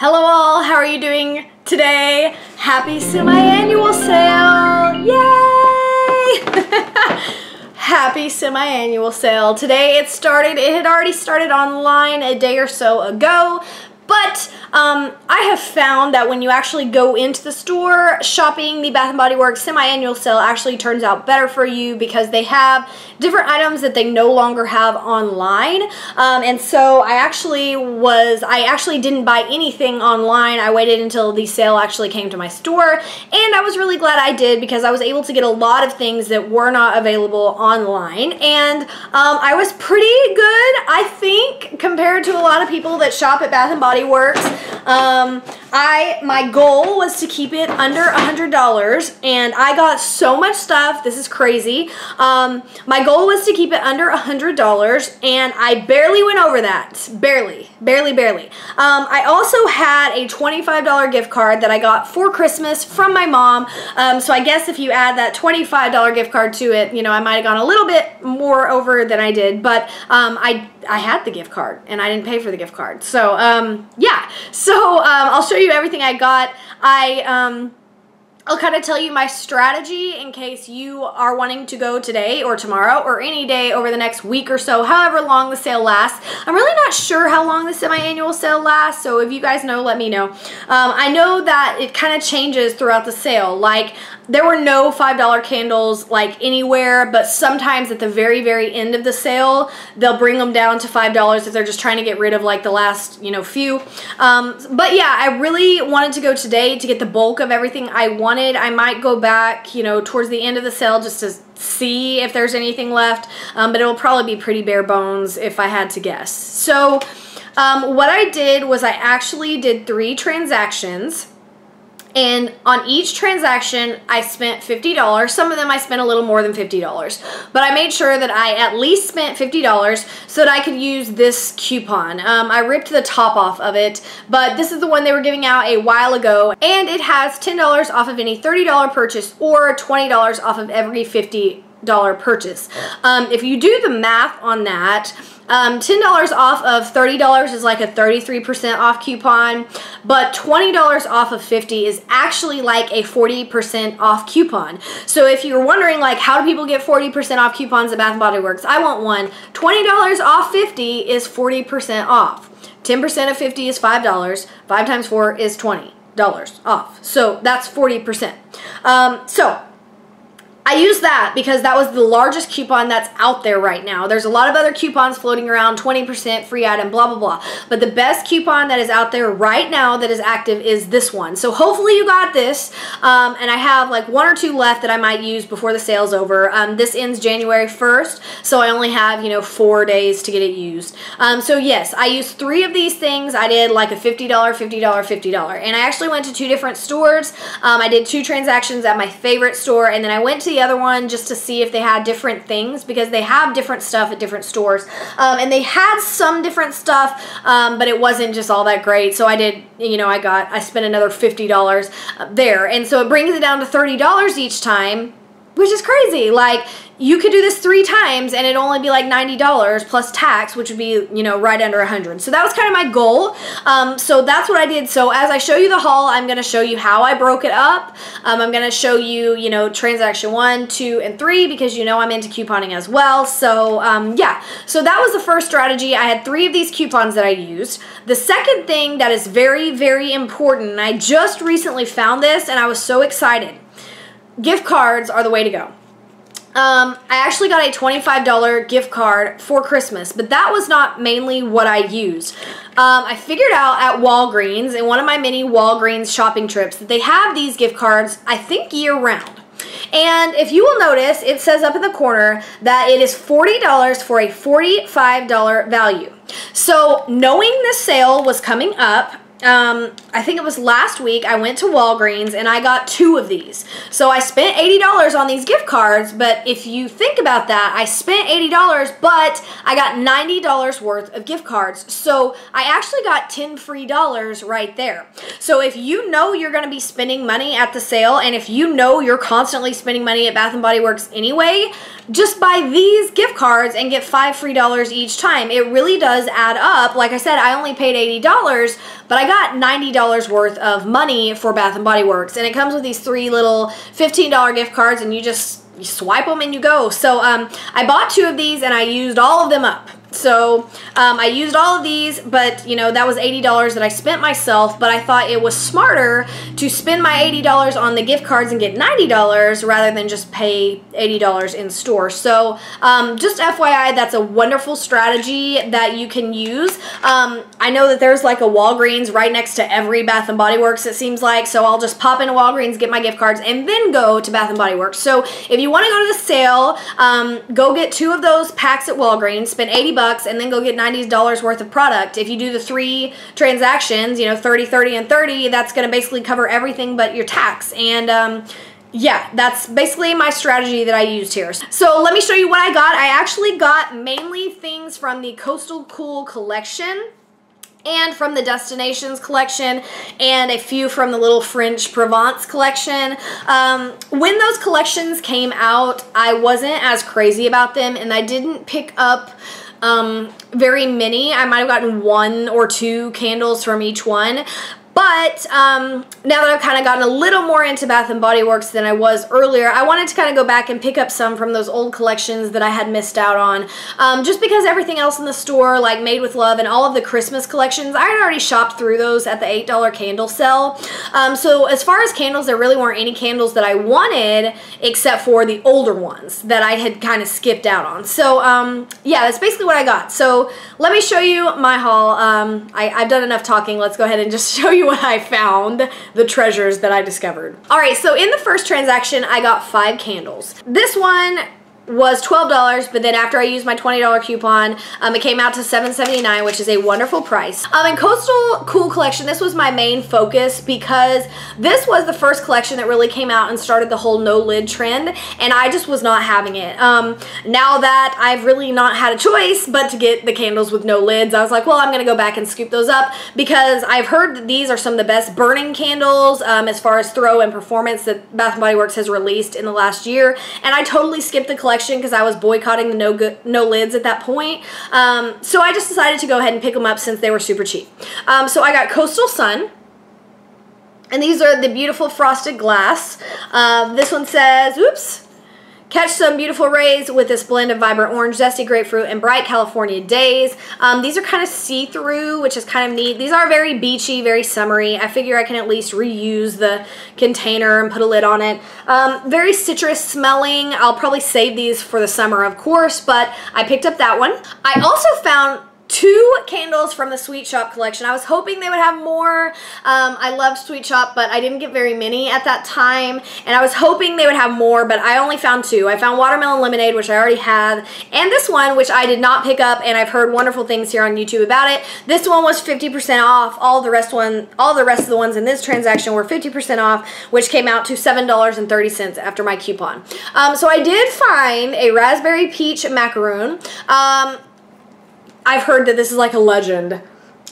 Hello all, how are you doing today? Happy semi-annual sale! Yay! Happy semi-annual sale. Today it had already started online a day or so ago, but I have found that when you actually go into the store, shopping the Bath & Body Works semi-annual sale actually turns out better for you because they have different items that they no longer have online. And so I actually didn't buy anything online. I waited until the sale actually came to my store, and I was really glad I did because I was able to get a lot of things that were not available online. And I was pretty good, I think, compared to a lot of people that shop at Bath & Body Works. My goal was to keep it under $100, and I got so much stuff. This is crazy. My goal was to keep it under $100, and I barely went over that. Barely. I also had a $25 gift card that I got for Christmas from my mom. So I guess if you add that $25 gift card to it, you know, I might have gone a little bit more over than I did, but I had the gift card and I didn't pay for the gift card. So yeah, so I'll show you everything I got. I'll kind of tell you my strategy in case you are wanting to go today or tomorrow or any day over the next week or so, however long the sale lasts. I'm really not sure how long the semi-annual sale lasts, so if you guys know, let me know. I know that it kind of changes throughout the sale. Like, there were no $5 candles like anywhere, but sometimes at the very, very end of the sale, they'll bring them down to $5 if they're just trying to get rid of like the last, you know, few. But yeah, I really wanted to go today to get the bulk of everything I wanted. I might go back, you know, towards the end of the sale just to see if there's anything left, but it'll probably be pretty bare bones if I had to guess. So what I did was I actually did 3 transactions. And on each transaction, I spent $50. Some of them I spent a little more than $50. But I made sure that I at least spent $50 so that I could use this coupon. I ripped the top off of it, but this is the one they were giving out a while ago. And it has $10 off of any $30 purchase or $20 off of every $50 purchase. If you do the math on that, $10 off of $30 is like a 33% off coupon, but $20 off of $50 is actually like a 40% off coupon. So if you're wondering, like, how do people get 40% off coupons at Bath & Body Works? I want one. $20 off $50 is 40% off. 10% of $50 is $5. 5 times 4 is $20 off. So that's 40%. So I used that because that was the largest coupon that's out there right now. There's a lot of other coupons floating around, 20% free item, blah, blah, blah. But the best coupon that is out there right now that is active is this one. So hopefully you got this. And I have like 1 or 2 left that I might use before the sale's over. This ends January 1st, so I only have, you know, 4 days to get it used. So yes, I used 3 of these things. I did like a $50, $50, $50. And I actually went to 2 different stores. I did 2 transactions at my favorite store, and then I went to the other one just to see if they had different things, because they have different stuff at different stores, and they had some different stuff, but it wasn't just all that great. So I did, you know, I spent another $50 there, and so it brings it down to $30 each time, which is crazy. Like, you could do this 3 times and it'd only be like $90 plus tax, which would be, you know, right under $100. So that was kind of my goal. So that's what I did. So as I show you the haul, I'm going to show you how I broke it up. I'm going to show you, you know, transaction 1, 2, and 3, because you know I'm into couponing as well. So yeah, so that was the first strategy. I had 3 of these coupons that I used. The second thing that is very, very important, and I just recently found this and I was so excited. Gift cards are the way to go. I actually got a $25 gift card for Christmas, but that was not mainly what I used. I figured out at Walgreens, in one of my many Walgreens shopping trips, that they have these gift cards, I think, year-round. And if you will notice, it says up in the corner that it is $40 for a $45 value. So knowing this sale was coming up, I think it was last week, I went to Walgreens and I got 2 of these. So I spent $80 on these gift cards, but if you think about that, I spent $80, but I got $90 worth of gift cards. So I actually got 10 free dollars right there. So if you know you're going to be spending money at the sale, and if you know you're constantly spending money at Bath & Body Works anyway, just buy these gift cards and get 5 free dollars each time. It really does add up. Like I said, I only paid $80, but I got $90 worth of money for Bath & Body Works. And it comes with these 3 little $15 gift cards, and you swipe them and you go. So I bought 2 of these and I used all of them up. So I used all of these, but you know, that was $80 that I spent myself, but I thought it was smarter to spend my $80 on the gift cards and get $90 rather than just pay $80 in store. So just FYI, that's a wonderful strategy that you can use. I know that there's like a Walgreens right next to every Bath & Body Works, it seems like, so I'll just pop into Walgreens, get my gift cards, and then go to Bath & Body Works. So if you want to go to the sale, go get 2 of those packs at Walgreens, spend $80, and then go get $90 worth of product. If you do the 3 transactions, you know, 30, 30, and 30, that's going to basically cover everything but your tax. And yeah, that's basically my strategy that I used here. So let me show you what I got. I actually got mainly things from the Coastal Cool collection and from the Destinations collection, and a few from the Little French Provence collection. When those collections came out, I wasn't as crazy about them, and I didn't pick up very many. I might have gotten 1 or 2 candles from each one. But now that I've kind of gotten a little more into Bath & Body Works than I was earlier, I wanted to kind of go back and pick up some from those old collections that I had missed out on. Just because everything else in the store, like Made with Love and all of the Christmas collections, I had already shopped through those at the $8 candle sale. So as far as candles, there really weren't any candles that I wanted except for the older ones that I had kind of skipped out on. So yeah, that's basically what I got. So let me show you my haul. I've done enough talking. Let's go ahead and just show you what I found, the treasures that I discovered. Alright, so in the first transaction, I got 5 candles. This one was $12, but then after I used my $20 coupon, it came out to $7.79, which is a wonderful price. In Coastal Cool collection, this was my main focus because this was the first collection that really came out and started the whole no lid trend, and I just was not having it. Now that I've really not had a choice but to get the candles with no lids, I was like, well, I'm gonna go back and scoop those up because I've heard that these are some of the best burning candles as far as throw and performance that Bath & Body Works has released in the last year, and I totally skipped the collection because I was boycotting the no lids at that point. So I just decided to go ahead and pick them up since they were super cheap. So I got Coastal Sun, and these are the beautiful frosted glass. This one says, oops, catch some beautiful rays with this blend of vibrant orange, zesty grapefruit, and bright California days. These are kind of see-through, which is kind of neat. These are very beachy, very summery. I figure I can at least reuse the container and put a lid on it. Very citrus smelling. I'll probably save these for the summer, of course, but I picked up that one. I also found 2 candles from the Sweet Shop collection. I was hoping they would have more. I loved Sweet Shop, but I didn't get very many at that time, and I was hoping they would have more, but I only found 2. I found Watermelon Lemonade, which I already had, and this one, which I did not pick up, and I've heard wonderful things here on YouTube about it. This one was 50% off. All the rest of the ones in this transaction were 50% off, which came out to $7.30 after my coupon. So I did find a Raspberry Peach Macaroon. I've heard that this is like a legend.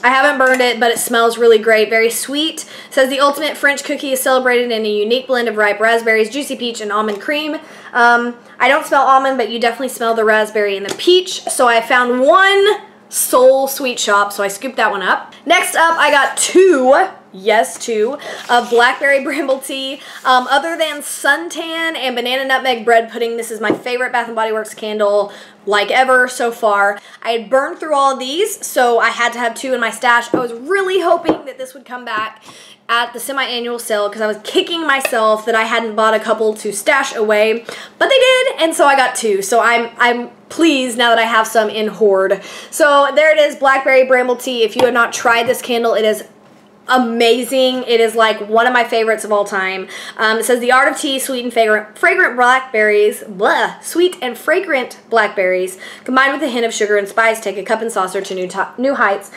I haven't burned it, but it smells really great. Very sweet. It says the ultimate French cookie is celebrated in a unique blend of ripe raspberries, juicy peach, and almond cream. I don't smell almond, but you definitely smell the raspberry and the peach. So I found 1 Soul Sweet Shop, so I scooped that one up. Next up, I got 2. Yes, 2 of Blackberry Bramble Tea. Other than Suntan and Banana Nutmeg Bread Pudding, this is my favorite Bath & Body Works candle like ever so far. I had burned through all of these, so I had to have 2 in my stash. I was really hoping that this would come back at the semi-annual sale because I was kicking myself that I hadn't bought a couple to stash away, but they did, and so I got 2. So I'm pleased now that I have some in hoard. So there it is, Blackberry Bramble Tea. If you have not tried this candle, it is amazing. It is like one of my favorites of all time. It says the art of tea, sweet and fragrant blackberries, sweet and fragrant blackberries, combined with a hint of sugar and spice, take a cup and saucer to new heights.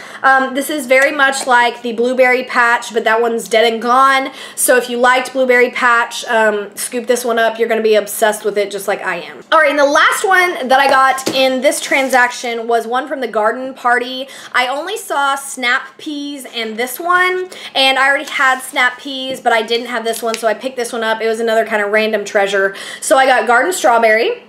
This is very much like the blueberry patch, but that one's dead and gone. So if you liked blueberry patch, scoop this one up. You're going to be obsessed with it just like I am. All right, and the last one that I got in this transaction was one from the garden party. I only saw snap peas and this one, and I already had snap peas, but I didn't have this one, so I picked this one up. It was another kind of random treasure. So I got garden strawberry.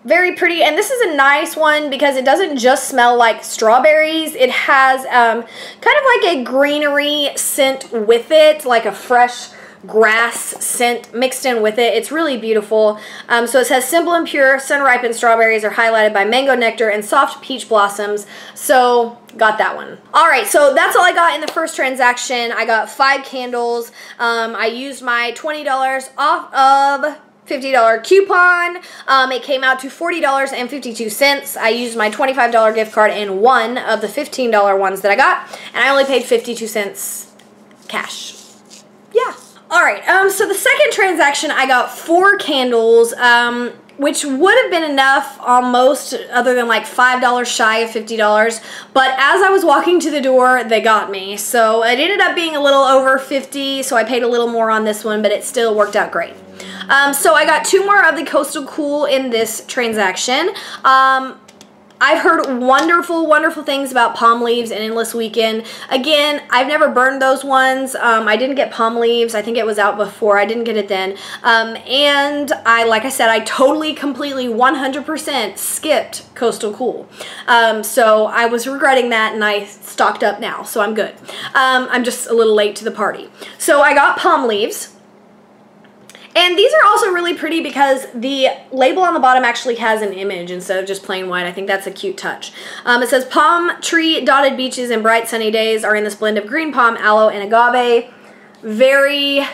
Very pretty, and this is a nice one because it doesn't just smell like strawberries. It has kind of like a greenery scent with it, like a fresh grass scent mixed in with it. It's really beautiful. So it says simple and pure sun-ripened strawberries are highlighted by mango nectar and soft peach blossoms. So got that one. All right, so that's all I got in the first transaction. I got 5 candles. I used my $20 off of $50 coupon. It came out to $40.52. I used my $25 gift card in one of the $15 ones that I got, and I only paid 52 cents cash. Yeah. All right, so the second transaction, I got 4 candles, which would have been enough almost, other than like $5 shy of $50. But as I was walking to the door, they got me. So it ended up being a little over $50, so I paid a little more on this one, but it still worked out great. So I got 2 more of the Coastal Cool in this transaction. I've heard wonderful, wonderful things about palm leaves and Endless Weekend. Again, I've never burned those ones. I didn't get palm leaves. I think it was out before. I didn't get it then. And like I said, I totally, completely, 100% skipped Coastal Cool. So I was regretting that, and I stocked up now, so I'm good. I'm just a little late to the party. So I got palm leaves. And these are also really pretty because the label on the bottom actually has an image instead of just plain white. I think that's a cute touch. It says palm tree dotted beaches and bright sunny days are in this blend of green palm, aloe, and agave. Very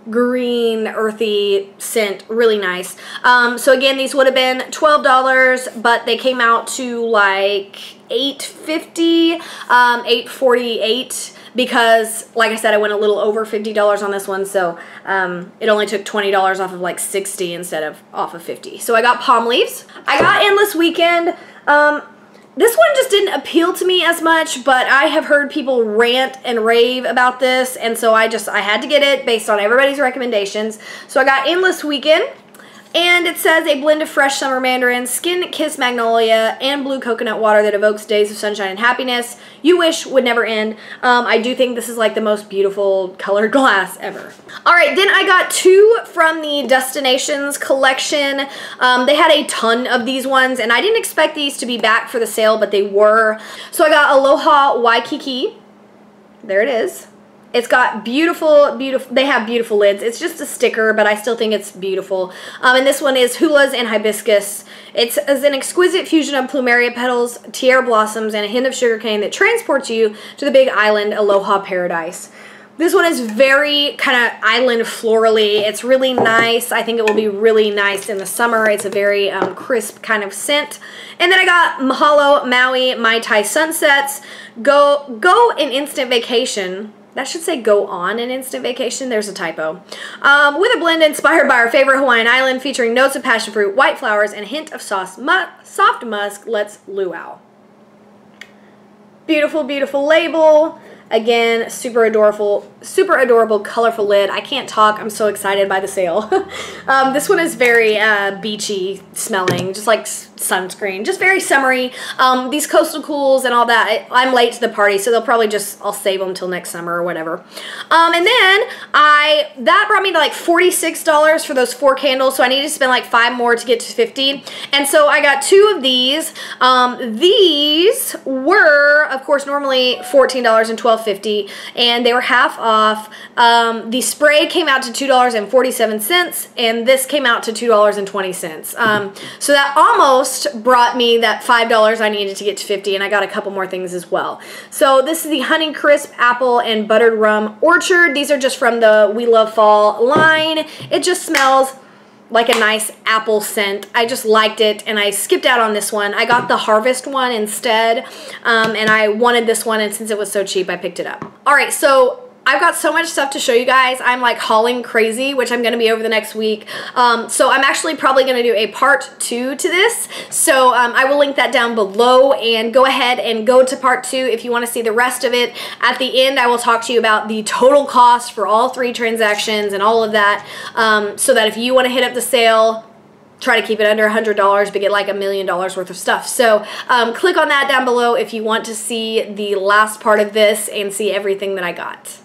green, earthy scent. Really nice. So again, these would have been $12, but they came out to like $8.50, $8.48. Because, like I said, I went a little over $50 on this one, so it only took $20 off of like $60 instead of off of $50. So I got palm leaves. I got Endless Weekend. This one just didn't appeal to me as much, but I have heard people rant and rave about this, and so I had to get it based on everybody's recommendations. So I got Endless Weekend. And it says a blend of fresh summer mandarin, skin-kissed magnolia, and blue coconut water that evokes days of sunshine and happiness you wish would never end. I do think this is like the most beautiful colored glass ever. Alright, then I got 2 from the Destinations collection. They had a ton of these ones, and I didn't expect these to be back for the sale, but they were. So I got Aloha Waikiki. There it is. It's got beautiful, they have beautiful lids. It's just a sticker, but I still think it's beautiful. And this one is Hulas and Hibiscus. It's an exquisite fusion of plumeria petals, tiara blossoms, and a hint of sugarcane that transports you to the big island Aloha paradise. This one is very kind of island florally. It's really nice. I think it will be really nice in the summer. It's a very crisp kind of scent. And then I got Mahalo Maui Mai Tai Sunsets. Go an instant vacation. That should say go on an instant vacation. There's a typo. With a blend inspired by our favorite Hawaiian island, featuring notes of passion fruit, white flowers, and a hint of soft musk. Let's luau. Beautiful, beautiful label. Again, super adorable, colorful lid. I can't talk. I'm so excited by the sale. This one is very beachy smelling, just like sunscreen. Just very summery. These Coastal Cools and all that, I'm late to the party, so they'll probably I'll save them till next summer or whatever. And then that brought me to like $46 for those 4 candles, so I needed to spend like 5 more to get to $50. And so I got 2 of these. These were, of course, normally $14 and $12.50, and they were half off. The spray came out to $2.47, and this came out to $2.20. So that almost brought me that $5 I needed to get to $50, and I got a couple more things as well. So this is the Honey Crisp Apple and Buttered Rum Orchard. These are just from the We Love Fall line. It just smells like a nice apple scent. I just liked it, and I skipped out on this one. I got the Harvest one instead, and I wanted this one, and since it was so cheap, I picked it up. All right, so I've got so much stuff to show you guys. I'm like hauling crazy, which I'm gonna be over the next week. So I'm actually probably gonna do a part 2 to this. So I will link that down below, and go ahead and go to part 2 if you wanna see the rest of it. At the end, I will talk to you about the total cost for all 3 transactions and all of that, so that if you wanna hit up the sale, try to keep it under $100 but get like $1 million worth of stuff. So click on that down below if you want to see the last part of this and see everything that I got.